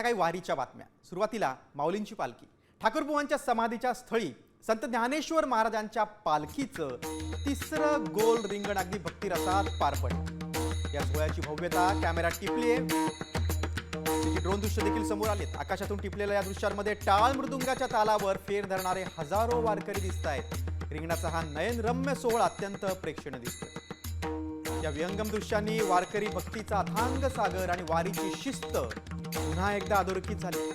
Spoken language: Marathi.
काही वारीच्या बातम्या। सुरुवातीला माऊलींची पालखी ठाकूरबुवांच्या समाधीच्या स्थळी संत ज्ञानेश्वर महाराजांच्या पालखीचं तिसरं गोल रिंगण अगदी भक्तिरसात पार पडलं। या सोहळ्याची भव्यता कॅमेऱ्यात टिपली आहे। त्याची ड्रोन दृश्य देखील समोर आलेत। आकाशातून टिपलेल्या या दृश्यांमध्ये टाळ मृदुंगाच्या तालावर फेर धरणारे हजारो वारकरी दिसतायत। रिंगणाचा हा नयनरम्य सोहळा अत्यंत प्रेक्षणीय दिसतोय। या विहंगम दृश्यांनी वारकरी भक्तीचा अथांग सागर आणि वारीची शिस्त पुन्हा एकदा अधोरेखित झाली।